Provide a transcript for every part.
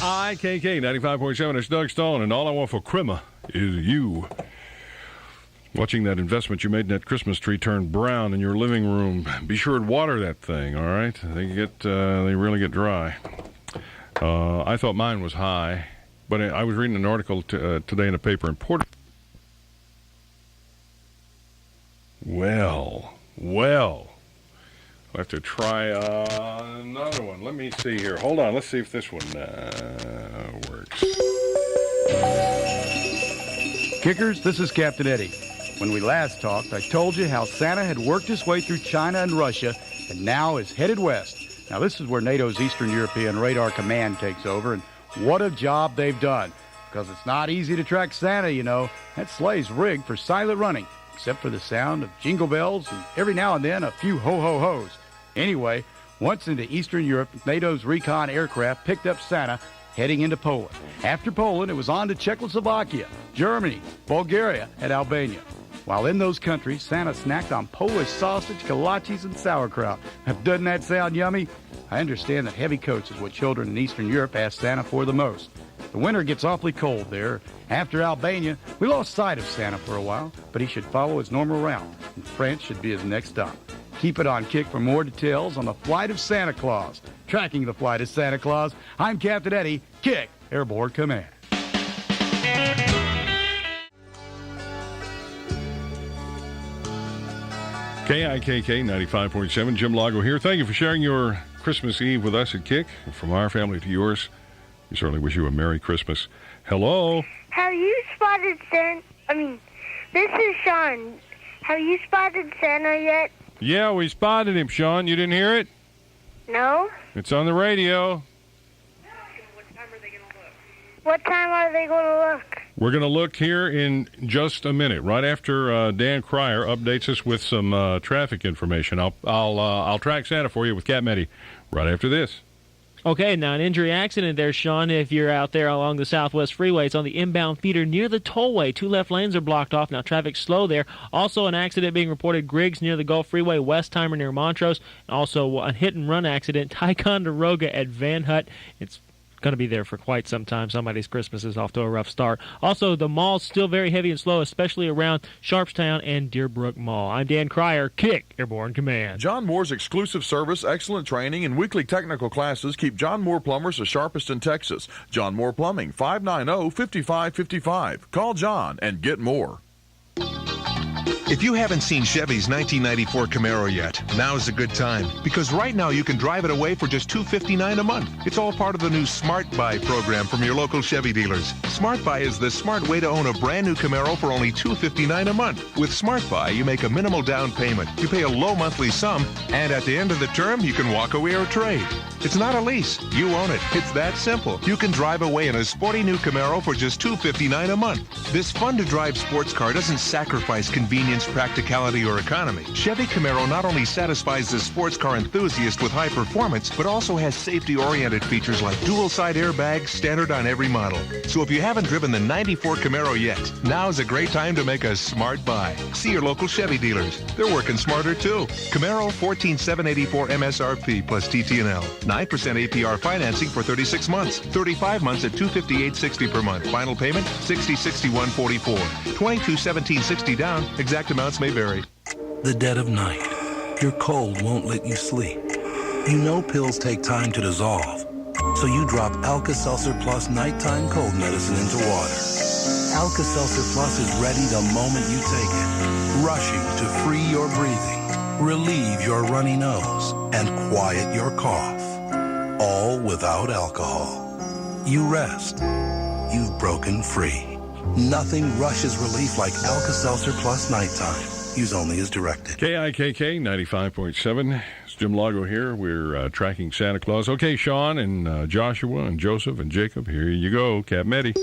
KIKK 95.7. It's Doug Stone, and all I want for Christmas is you. Watching that investment you made in that Christmas tree turn brown in your living room. Be sure to water that thing, all right? They really get dry. I thought mine was high, but I was reading an article today in a paper in Portland. Well. I'll have to try another one. Let me see here. Hold on. Let's see if this one works. Kickers, this is Captain Eddie. When we last talked, I told you how Santa had worked his way through China and Russia and now is headed west. Now, this is where NATO's Eastern European Radar Command takes over, and what a job they've done. Because it's not easy to track Santa, you know. That sleigh's rigged for silent running, except for the sound of jingle bells and every now and then a few ho-ho-hos. Anyway, once into Eastern Europe, NATO's recon aircraft picked up Santa heading into Poland. After Poland, it was on to Czechoslovakia, Germany, Bulgaria, and Albania. While in those countries, Santa snacked on Polish sausage, kolaches, and sauerkraut. Doesn't that sound yummy? I understand that heavy coats is what children in Eastern Europe ask Santa for the most. The winter gets awfully cold there. After Albania, we lost sight of Santa for a while, but he should follow his normal route, and France should be his next stop. Keep it on KIKK for more details on the flight of Santa Claus. Tracking the flight of Santa Claus, I'm Captain Eddie, KIKK, Airborne Command. KIKK 95.7, Jim Lago here. Thank you for sharing your Christmas Eve with us at KIKK. From our family to yours, we certainly wish you a Merry Christmas. Hello? Have you spotted Santa? This is Sean. Have you spotted Santa yet? Yeah, we spotted him, Sean. You didn't hear it? No. It's on the radio. What time are they going to look? We're going to look here in just a minute, right after Dan Cryer updates us with some traffic information. I'll track Santa for you with Captain Eddie right after this. Okay, now an injury accident there, Sean. If you're out there along the Southwest Freeway, it's on the inbound feeder near the tollway. 2 left lanes are blocked off. Now traffic's slow there. Also an accident being reported, Griggs near the Gulf Freeway, Westheimer near Montrose. And also a hit-and-run accident, Ticonderoga at Van Hut. It's going to be there for quite some time. Somebody's Christmas is off to a rough start. Also, the mall's still very heavy and slow, especially around Sharpstown and Deerbrook Mall. I'm Dan Cryer, KIKK, Airborne Command. John Moore's exclusive service, excellent training, and weekly technical classes keep John Moore Plumbers the sharpest in Texas. John Moore Plumbing, 590-5555. Call John and get more. If you haven't seen Chevy's 1994 Camaro yet, now's a good time. Because right now you can drive it away for just $259 a month. It's all part of the new Smart Buy program from your local Chevy dealers. Smart Buy is the smart way to own a brand new Camaro for only $259 a month. With Smart Buy, you make a minimal down payment, you pay a low monthly sum, and at the end of the term, you can walk away or trade. It's not a lease. You own it. It's that simple. You can drive away in a sporty new Camaro for just $259 a month. This fun-to-drive sports car doesn't sacrifice convenience, practicality, or economy. Chevy Camaro not only satisfies the sports car enthusiast with high performance, but also has safety-oriented features like dual-side airbags standard on every model. So if you haven't driven the 94 Camaro yet, now's a great time to make a smart buy. See your local Chevy dealers. They're working smarter, too. Camaro, $14,784 MSRP plus TT&L. 9% APR financing for 36 months. 35 months at $258.60 per month. Final payment, $60.61.44. $22.17.60 down. Exact amounts may vary. The dead of night. Your cold won't let you sleep. You know pills take time to dissolve. So you drop Alka-Seltzer Plus nighttime cold medicine into water. Alka-Seltzer Plus is ready the moment you take it. Rushing to free your breathing, relieve your runny nose, and quiet your cough. All without alcohol. You rest. You've broken free. Nothing rushes relief like Alka-Seltzer Plus nighttime. Use only as directed. KIKK 95.7. It's Jim Lago here. We're tracking Santa Claus. Okay, Sean and Joshua and Joseph and Jacob, here you go. Captain Eddie.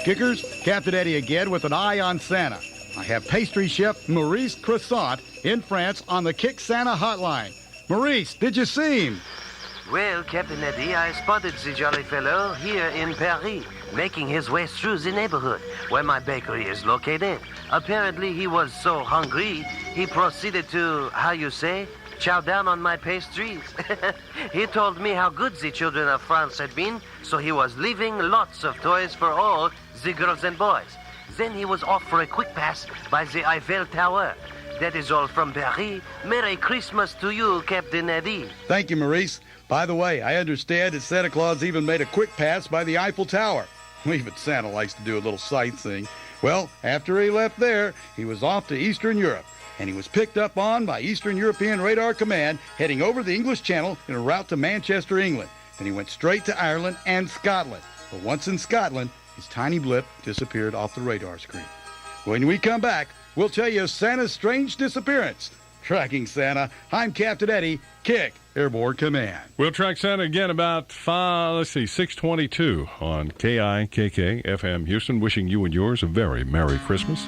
Kickers, Captain Eddie again with an eye on Santa. I have pastry chef Maurice Croissant in France on the KIKK Santa hotline. Maurice, did you see him? Well, Captain Eddie, I spotted the jolly fellow here in Paris, making his way through the neighborhood where my bakery is located. Apparently, he was so hungry, he proceeded to, how you say, chow down on my pastries. He told me how good the children of France had been, so he was leaving lots of toys for all the girls and boys. Then he was off for a quick pass by the Eiffel Tower. That is all from Paris. Merry Christmas to you, Captain Eddie. Thank you, Maurice. By the way, I understand that Santa Claus even made a quick pass by the Eiffel Tower. Even Santa likes to do a little sightseeing. Well, after he left there, he was off to Eastern Europe, and he was picked up on by Eastern European Radar Command heading over the English Channel in a route to Manchester, England. Then he went straight to Ireland and Scotland. But once in Scotland, his tiny blip disappeared off the radar screen. When we come back, we'll tell you Santa's strange disappearance. Tracking Santa, I'm Captain Eddie, KIKK, Airborne Command. We'll track Santa again about 6:22 on KIKK FM Houston. Wishing you and yours a very Merry Christmas.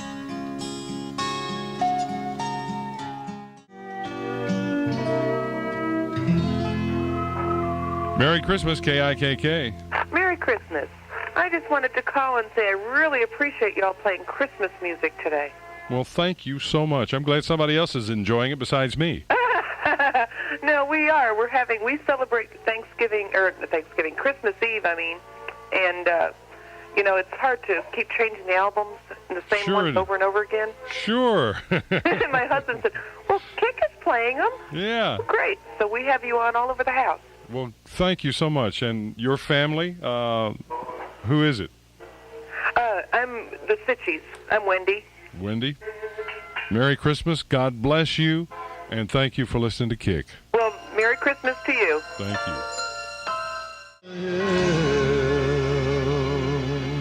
Merry Christmas, KIKK. Merry Christmas. I just wanted to call and say I really appreciate y'all playing Christmas music today. Well, thank you so much. I'm glad somebody else is enjoying it besides me. No, we are. We celebrate Christmas Eve, and, it's hard to keep changing the albums and the same ones over and over again. Sure. And my husband said, well, KIKK is playing them. Yeah. Well, great. So we have you on all over the house. Well, thank you so much. And your family, who is it? I'm the Sitchies. I'm Wendy. Wendy. Merry Christmas. God bless you. And thank you for listening to KIKK. Well, Merry Christmas to you. Thank you.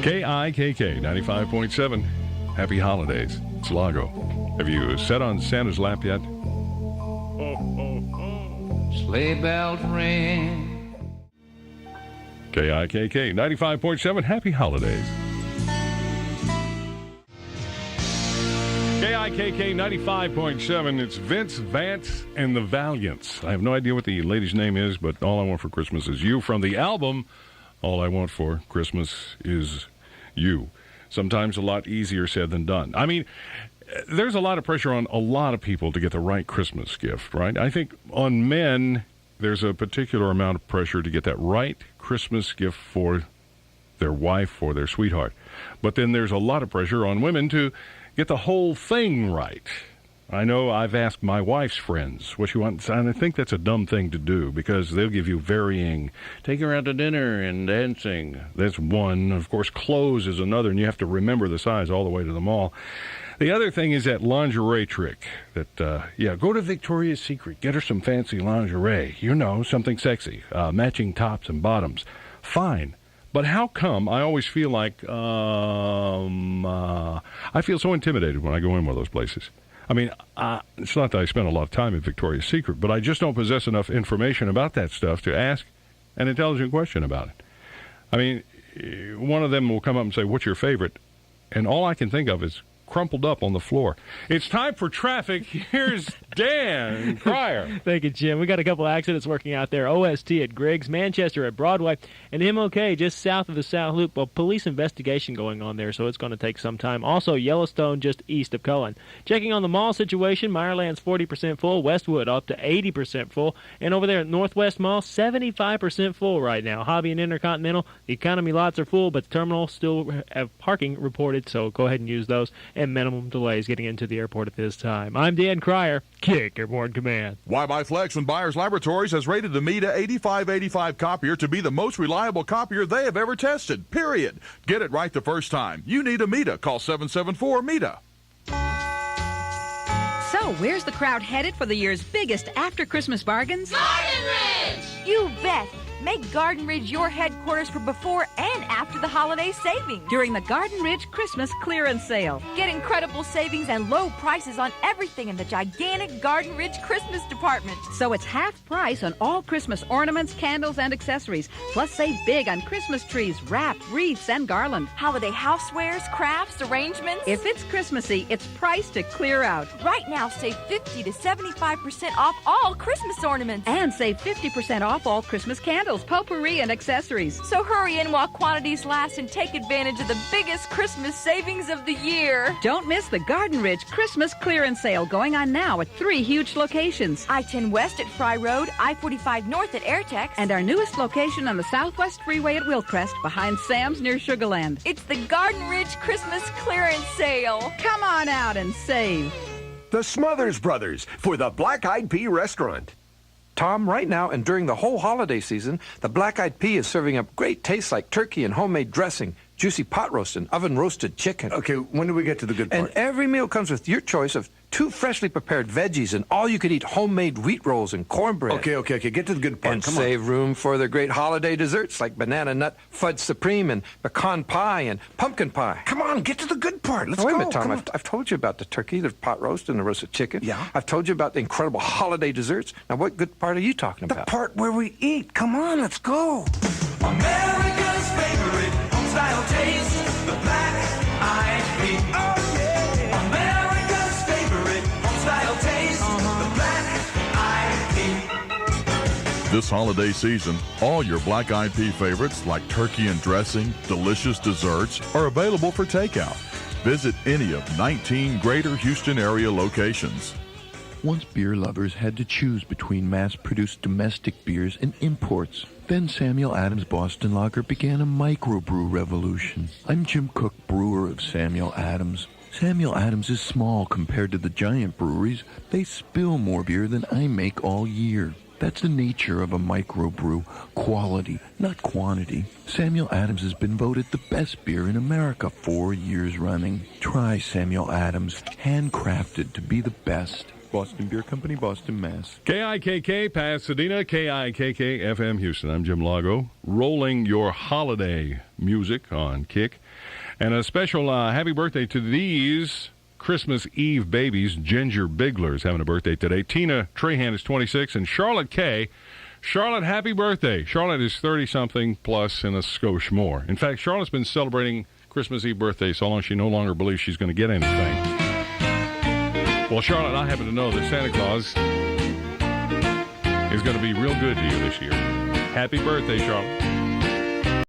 KIKK 95.7. Happy holidays. It's Lago. Have you sat on Santa's lap yet? Sleigh bells ring. KIKK 95.7. Happy holidays. KIKK 95.7. It's Vince Vance and the Valiants. I have no idea what the lady's name is, but All I Want for Christmas Is You from the album All I Want for Christmas Is You. Sometimes a lot easier said than done. I mean, there's a lot of pressure on a lot of people to get the right Christmas gift, right? I think on men, there's a particular amount of pressure to get that right Christmas gift for their wife or their sweetheart. But then there's a lot of pressure on women to get the whole thing right. I know I've asked my wife's friends what she wants, and I think that's a dumb thing to do because they'll give you varying, take her out to dinner and dancing. That's one. Of course, clothes is another, and you have to remember the size all the way to the mall. The other thing is that lingerie trick that, go to Victoria's Secret, get her some fancy lingerie, something sexy, matching tops and bottoms. Fine. But how come I always feel like, I feel so intimidated when I go in one of those places? I mean, it's not that I spend a lot of time at Victoria's Secret, but I just don't possess enough information about that stuff to ask an intelligent question about it. I mean, one of them will come up and say, what's your favorite? And all I can think of is crumpled up on the floor. It's time for traffic. Here's Dan Cryer. Thank you, Jim. We got a couple accidents working out there. OST at Griggs, Manchester at Broadway, and MLK just south of the South Loop. Well, police investigation going on there, so it's going to take some time. Also, Yellowstone just east of Cullen. Checking on the mall situation, Meyerland's 40% full, Westwood up to 80% full, and over there at Northwest Mall, 75% full right now. Hobby and Intercontinental, the economy lots are full, but the terminal still have parking reported, so go ahead and use those. And minimum delays getting into the airport at this time. I'm Dan Cryer, KIKK Airborne Command. Why buy Flex when Byers Laboratories has rated the Mita 8585 copier to be the most reliable copier they have ever tested, period. Get it right the first time. You need a Mita. Call 774-MITA. So, where's the crowd headed for the year's biggest after-Christmas bargains? Garden Ridge! You bet! Make Garden Ridge your headquarters for before and after the holiday savings. During the Garden Ridge Christmas clearance sale. Get incredible savings and low prices on everything in the gigantic Garden Ridge Christmas department. So it's half price on all Christmas ornaments, candles, and accessories. Plus save big on Christmas trees, wreath, wreaths, and garland. Holiday housewares, crafts, arrangements. If it's Christmassy, it's priced to clear out. Right now, save 50 to 75% off all Christmas ornaments. And save 50% off all Christmas candles. candles, potpourri, and accessories. So hurry in while quantities last and take advantage of the biggest Christmas savings of the year. Don't miss the Garden Ridge Christmas clearance sale going on now at 3 huge locations. I-10 West at Fry Road, I-45 North at Airtex, And our newest location on the Southwest Freeway at Wilcrest behind Sam's near Sugarland. it's the Garden Ridge Christmas clearance sale. Come on out and save. The Smothers Brothers for the Black Eyed Pea Restaurant. Tom, right now and during the whole holiday season, the Black Eyed Pea is serving up great tastes like turkey and homemade dressing, juicy pot roast, and oven-roasted chicken. Okay, when do we get to the good part? And every meal comes with your choice of 2 freshly prepared veggies and all-you-could-eat homemade wheat rolls and cornbread. Okay, get to the good part. And Come save room for the great holiday desserts like banana nut fudge supreme and pecan pie and pumpkin pie. Come on, get to the good part. Let's Wait go. a minute, Tom. Come on. I've told you about the turkey, the pot roast, and the roasted chicken. Yeah? I've told you about the incredible holiday desserts. Now, what good part are you talking The about? part where we eat. Come on, let's go. America's favorite home-style taste, the Black Eyed Pea. Oh, yeah. America's favorite home-style taste, the Black Eyed Pea. This holiday season, all your Black Eyed Pea favorites like turkey and dressing, delicious desserts are available for takeout. Visit any of 19 Greater Houston area locations. Once beer lovers had to choose between mass-produced domestic beers and imports. Then Samuel Adams Boston Lager began a microbrew revolution. I'm Jim Cook, brewer of Samuel Adams. Samuel Adams is small compared to the giant breweries. They spill more beer than I make all year. That's the nature of a microbrew. Quality, not quantity. Samuel Adams has been voted the best beer in America 4 years running. Try Samuel Adams, handcrafted to be the best. Boston Beer Company, Boston, Mass. KIKK, Pasadena, KIKK, FM, Houston. I'm Jim Lago, rolling your holiday music on KIKK. And a special happy birthday to these Christmas Eve babies. Ginger Bigler's having a birthday today. Tina Trahan is 26, and Charlotte K. Charlotte, happy birthday. Charlotte is 30-something plus and a skosh more. In fact, Charlotte's been celebrating Christmas Eve birthday so long she no longer believes she's going to get anything. Well, Charlotte, I happen to know that Santa Claus is going to be real good to you this year. Happy birthday, Charlotte.